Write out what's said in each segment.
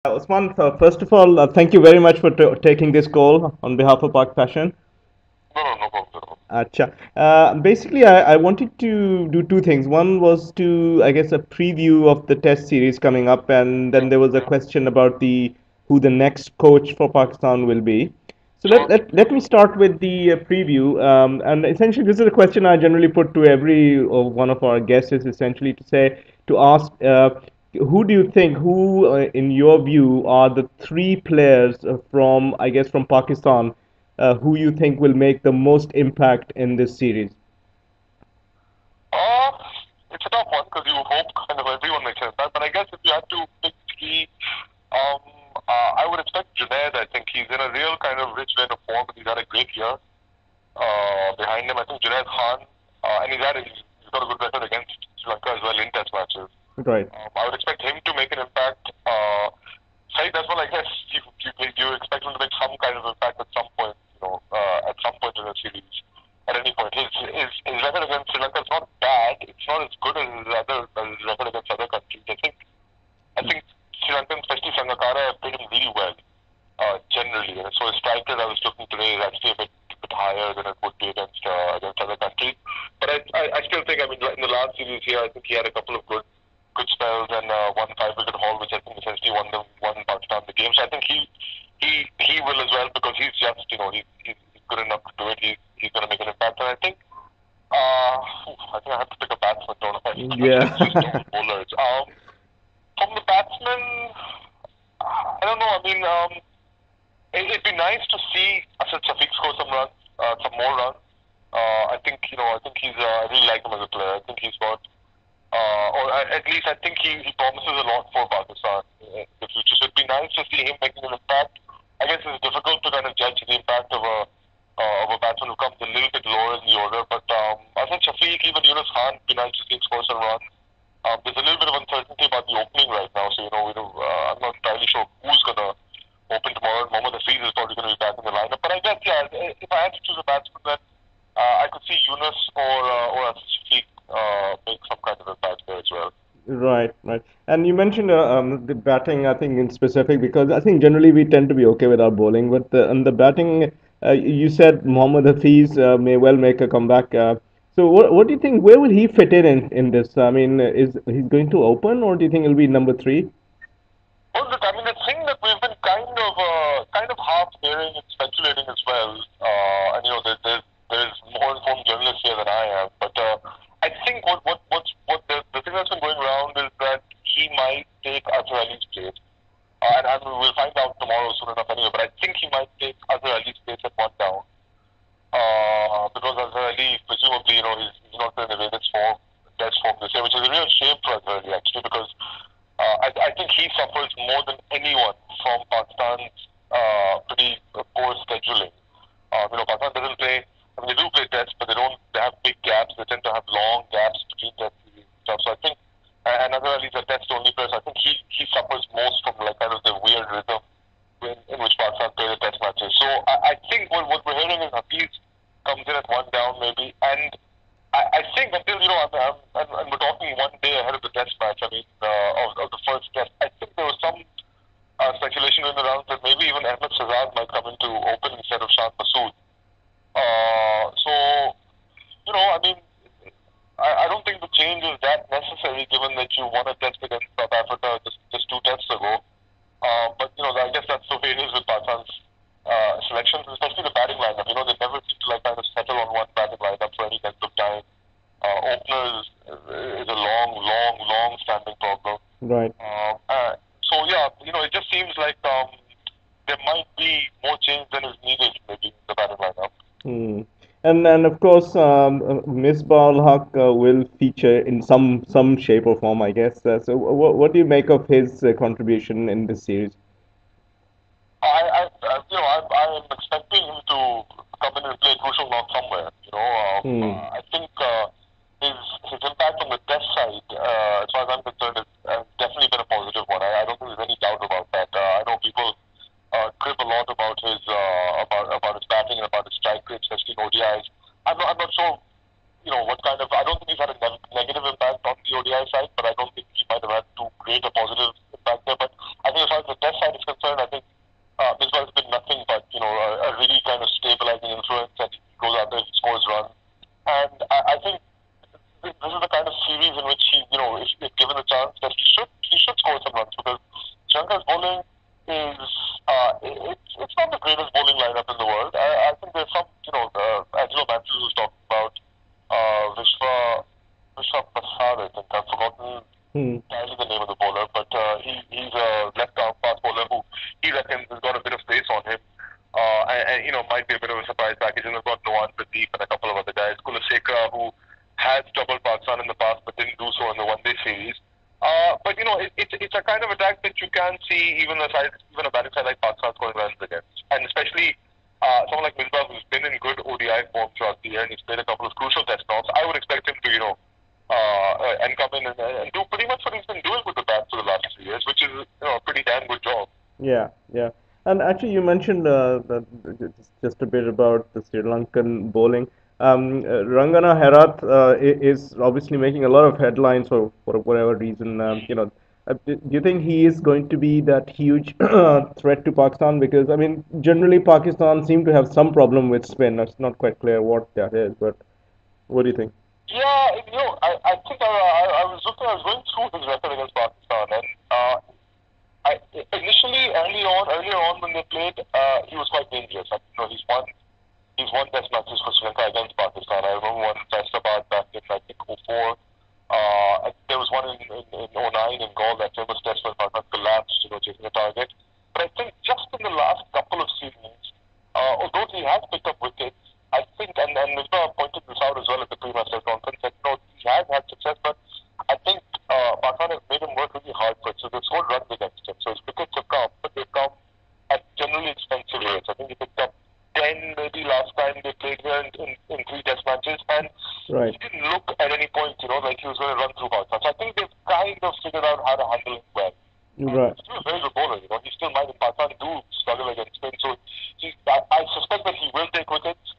Osman, first of all, thank you very much for taking this call on behalf of Park Fashion. No, no, no problem at all. Acha. Basically, I wanted to do two things. One was to, I guess, a preview of the Test series coming up, and then there was a question about the who the next coach for Pakistan will be. So Sure. let me start with the preview. And essentially, this is a question I generally put to every one of our guests. Is essentially to ask, who do you think, who in your view are the three players from, I guess, from Pakistan, who you think will make the most impact in this series? Uh, it's a tough one because you hope kind of everyone makes an impact. But I guess if you had to pick three, um, I would expect Junaid. I think he's in a real kind of rich vein of form. He's had a great year behind him. I think Junaid Khan, and he's got a good record against Sri Lanka as well in Test matches. Right. I would expect him to make an impact. Saeed as well, I guess you expect him to make some kind of impact at some point, at some point in the series, at any point. His record against Sri Lanka is not bad. It's not as good as his record against other countries. I think Sri Lanka, especially Sangakkara, have played him really well, generally. And so his strike rate I was looking today is actually a bit higher than it would be against other countries. But I still think, I mean, in the last series here, I think he had a couple of good spells and one 5 wicket haul, which I think essentially won Pakistan the game. So I think he will as well because he's just he's good enough to do it. He's going to make an impact, and I think I have to pick a batsman, don't I? Yeah. It's just all bowlers. From the batsmen, I don't know. I mean, it'd be nice to see Asad Shafiq score some runs, some more runs. I think I really like him as a player. I think he's got or at least I think he promises a lot for Pakistan in the future. So it'd be nice to see him making an impact. I guess it's difficult to kind of judge the impact of a batsman who comes a little bit lower in the order. But Asad Shafiq, even Yunus Khan, it'd be nice to see him score some runs. There's a little bit of uncertainty about the opening right now, so I'm not entirely sure who's gonna open tomorrow. Mohammad Hafiz is probably going to be back in the lineup. But I guess if I had to choose a batsman, then I could see Yunus or Asad Shafiq make some kind of impact there as well. Right, right. And you mentioned the batting, I think, in specific, because I think generally we tend to be okay with our bowling, but on the batting, you said Mohammad Hafiz may well make a comeback. So what do you think? Where will he fit in this? I mean, is he's going to open, or do you think he'll be number three? Well, look, I mean, the thing that we've been kind of half hearing and speculating as well, and there's more informed journalists here than I am, but I think what the thing that's been going around is that he might take Azhar Ali's place, and we'll find out tomorrow soon enough anyway. But I think he might take Azhar Ali's place at one down, because Azhar Ali, presumably, he's not going to the best form this year, which is a real shame for Azhar Ali actually, because I think he suffers more than anyone from Pakistan's pretty poor scheduling. Pakistan doesn't play. I mean, they do play tests, but they have big gaps. They tend to have long gaps between test series and stuff. So I think, and Azhar Ali is a test only player. So I think he suffers most from like kind of the weird rhythm in which Pakistan play the test matches. So I think what we're hearing is Hafiz comes in at one down maybe, and I think until and we're talking one day ahead of the test match. I mean, of the first test. I think there was some speculation in the round that maybe even Ahmed Shahzad might come in to open instead of Shah Masood. So I mean, I don't think the change is that necessary given that you won a test against South Africa just two tests ago. But I guess that's the way it is with Pakistan's selections, especially the batting lineup. They never seem to like kind of settle on one batting lineup for any length of time. Openers is a long standing problem. Right. So yeah, it just seems like there might be more change than is needed maybe in the batting lineup. Hmm. And of course, Misbah al Haq will feature in some shape or form, I guess. So what do you make of his contribution in this series? I'm expecting him to come in and play a crucial knock somewhere. Hmm. I think his impact on the test side, as far as I'm concerned, has definitely been a positive one. I don't think there's any doubt about that. I know people crib a lot about his batting and about his strike rate, especially in ODIs. I'm not sure. What kind of. I don't think he's had a negative impact on the ODI side, but I don't think he might have had too great a positive impact there. But I think as far as the test side is concerned, I think Misbah has been nothing but a really kind of stabilizing influence, and he goes out there, he scores runs, and I think this is the kind of series in which if given the chance, that he should score some runs because Sri Lanka's bowling is it's not the greatest bowling lineup in the world. I think there's some Angelo Matthews was talking about Vishwa Prasad. I think I've forgotten Hmm. entirely the name of the bowler, but he's a left-arm fast bowler who he reckons has got a bit of pace on him. And might be a bit of a surprise package. And they've got Noan Pradeep and a couple of other guys. Kulasekara, who has troubled Pakistan in the past but didn't do so in the one-day series. But it's a kind of attack that you can see even a batting side like Pakistan scoring runs against, and especially someone like Misbah who's been in good ODI form throughout the year and he's played a couple of crucial test knocks. I would expect him to and come in and do pretty much what he's been doing with the bat for the last 3 years, which is a pretty damn good job. Yeah, yeah. And actually, you mentioned just a bit about the Sri Lankan bowling. Rangana Herath is obviously making a lot of headlines for whatever reason. Do you think he is going to be that huge threat to Pakistan? Because I mean, generally Pakistan seem to have some problem with spin. It's not quite clear what that is, but what do you think? Yeah, I think I was going through his record against Pakistan, and initially, earlier on when they played, he was quite dangerous. He's won test matches for Sri Lanka against Pakistan. I remember one in Hyderabad back in I think '04. There was one in '09 in Gaul, that famous test where Pakistan collapsed, chasing the target. But I think just in the last couple of seasons, although he has picked up wickets, I think, and Misbah pointed this out as well at the pre-match press conference, that he has had success, but I think Pakistan has made him work really hard for it. So they've scored runs against him. So his wickets have come, but they've come at generally expensive rates. I think he picked up 10 maybe last time they played here in 3 test matches, and Right, he didn't look at any point, like he was going to run through Pakistan. So I think they've kind of figured out how to handle him well. right. He's still a very good bowler, he still might, in Pakistan do struggle against spin. So I suspect that he will take wickets.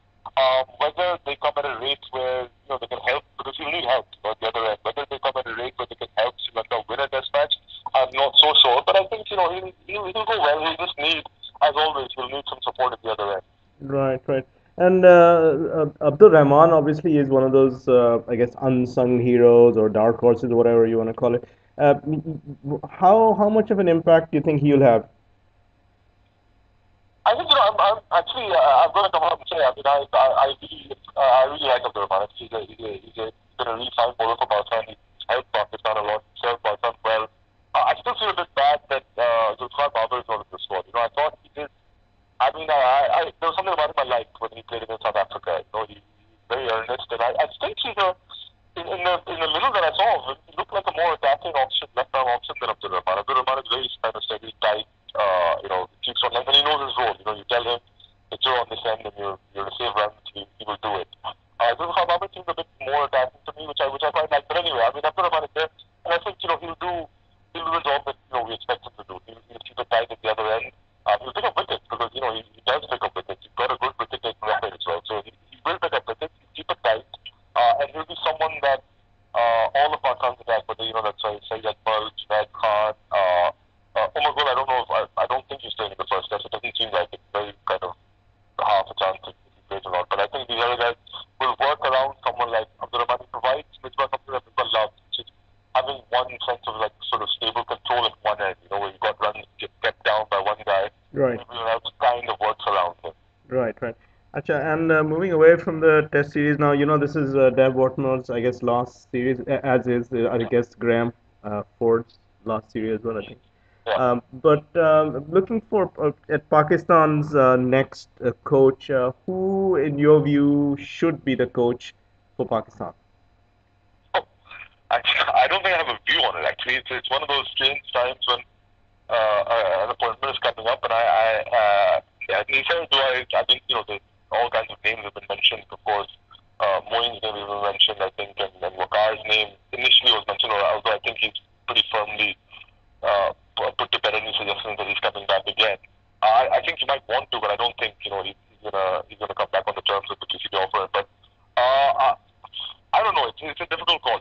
Whether they come at a rate where they can help, because he'll need help at the other end. Whether they come at a rate where they can help Sri Lanka win a test match, I'm not so sure. But I think he'll go well. He'll just need, as always, he'll need some support at the other end. Right, right. And Abdul Rahman obviously is one of those, I guess, unsung heroes or dark horses, or whatever you want to call it. How much of an impact do you think he'll have? I think I'm actually I've got to come out and say I really like Abdul Rahman. He's been a really fine bowler for Pakistan. He's helped Pakistan a lot. He's served Pakistan well. I still feel a bit bad that Zulfan Babar is not in the squad. I thought he did. I mean, there was something about him I liked when he played against South Africa. He's very earnest, and I think he's in the little that I saw of him, he looked like a more attacking option, left arm option than Abdul Rahman. Abdul Rahman is very kind of steady, tight. Keeps on length, and he knows his role. You tell him that you're on this end and you're to save runs, he will do it. Zulfan Babar seems a bit more attacking to me, which I quite like. But anyway, I mean, Abdul Rahman is there, and I think he'll do the job that we expect him to do. He'll keep it tight at the other end. He'll pick up wickets because he does pick up wickets. He's got a good wicket taking record as well, so he will pick up wickets. He'll keep it tight, and he'll be someone that all of Pakistan's attack, whether that's Saeed Akmal, Junaid Khan, Umar Gul. I don't think he's playing in the first test. It doesn't seem like it's very kind of half a chance if he plays or not. But I think these other guys will work around someone like Abdul Rahman. He provides Misbah something that people love, which is having one sense of sort of stable control at one end. Where you've got runs get kept down by one guy, Right. everyone else kind of works around him. Right, right. Acha, and moving away from the Test series now, this is Dave Watmore's, I guess, last series, as is, I guess, Graham Ford's last series as well, I think. Yeah. But looking for at Pakistan's next coach, who, in your view, should be the coach for Pakistan? I don't think I have a view on it. Actually, it's one of those strange times when an appointment is coming up, and neither do I. I think all kinds of names have been mentioned. Of course, Moeen's name has been mentioned. I think, and Waqar's name initially was mentioned. Although I think he's pretty firmly put to bed any suggestions that he's coming back again. I think he might want to, but I don't think he's gonna come back on the terms of the PCB offer. But I don't know. It's a difficult call.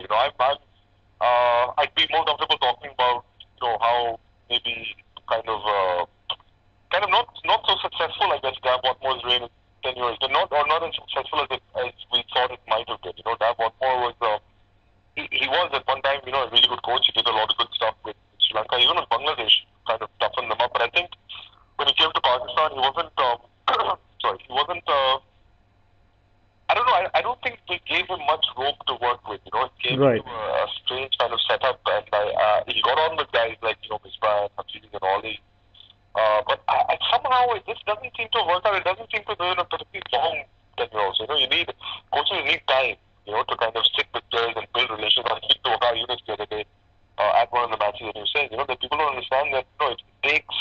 I'd be more comfortable talking about how maybe kind of it's been not as successful as we thought it might have been. Dan Watmore was he was at one time, a really good coach. He did a lot of good stuff with Sri Lanka, even with Bangladesh, kind of toughened them up. But I think when he came to Pakistan, he wasn't. Sorry, he wasn't. I don't know. I don't think they gave him much rope to work with. It came Right. into a strange kind of setup, and he got on with guys like Misbah and Hafiz and Oli. But somehow it just doesn't seem to work out. It doesn't seem to be in a particularly long tenure. Also, you need coaches need time, to kind of sit with players and build relations. I speak to Wakar Yunus the other day at one of the matches, and he was saying, that people don't understand that it takes,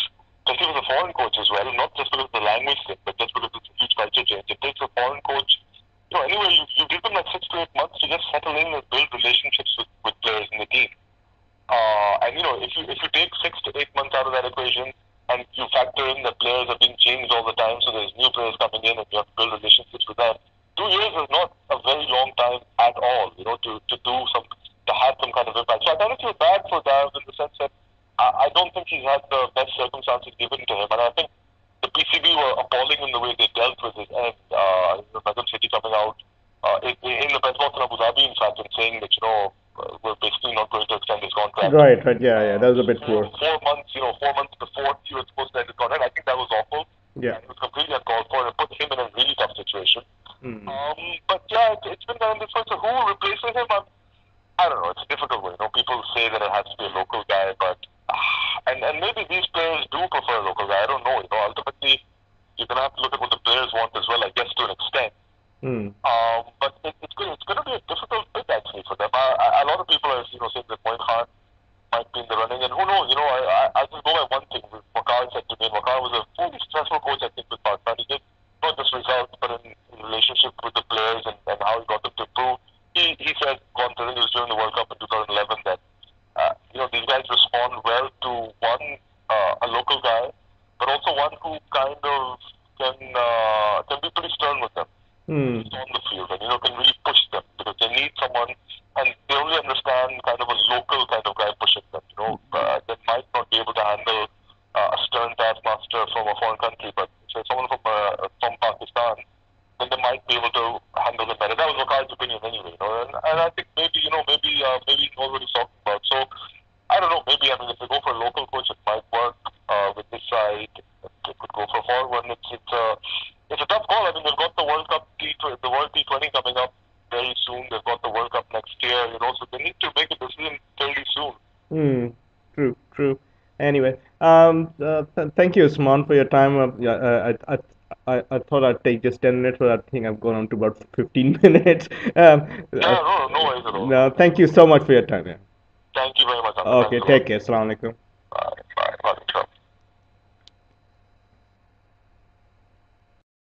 especially with a foreign coach as well, not just because of the language thing, but just because it's a huge culture change. It takes a foreign coach. Anyway, you give them like 6 to 8 months to just settle in and build relationships with players in the team. And if you take 6 to 8 months out of that equation, and you factor in that players are being changed all the time, so there's new players coming in, and you have to build relationships with them. 2 years is not a very long time at all, to have some kind of impact. So I kind of feel bad for Dav in the sense that I don't think he's had the best circumstances given to him, and I think the PCB were appalling in the way they dealt with his end. Nagam City coming out in the press box in Abu Dhabi, in fact, and saying that we're basically not going to extend his contract. Right, right. Yeah, yeah. That was a bit poor. 4 months, 4 months before he was supposed to end his contract. I think that was awful. Yeah. And it was completely uncalled for, and it put him in a really tough situation. Mm. But yeah, it's been kind of different. So who replaces him? I don't know. It's a difficult one. People say that it has to be a local guy, but and maybe these players do prefer a local guy. I don't know. Ultimately, you're gonna have to look at what the players want as well, I guess, to an extent. Mm. But it's going to be a difficult bit actually for them. A lot of people are saying that Moin Khan might be in the running, and who knows? I just go by one thing. Wakar said to me, and Wakar was a fairly successful coach, I think, with Pakistan. He did not just results, but in relationship with the players and how he got them to improve. He said, considering he was during the World Cup in 2011, that these guys respond well to one a local guy, but also one who kind of can be pretty stern with them. Mm. On the field, and can really push them because they need someone, and they only understand kind of a local kind of guy pushing them. They might not be able to handle a stern taskmaster from a foreign country, but say someone from Pakistan, then they might be able to handle them better. That was Wakar's opinion anyway. And I think maybe he knows what he's talking about. So I don't know. Maybe if they go for a local coach, it might work with this side. They could go for a foreign one. It's a tough call. They've got the World Cup, the World T20 coming up very soon. They've got the World Cup next year, so they need to make a decision fairly soon. Mm. True, true. Anyway, thank you, Usman, for your time. Yeah, I thought I'd take just 10 minutes, but I think I've gone on to about 15 minutes. No worries at all. No, thank you so much for your time. Yeah. Thank you very much. Okay, take care. Assalamu alaikum.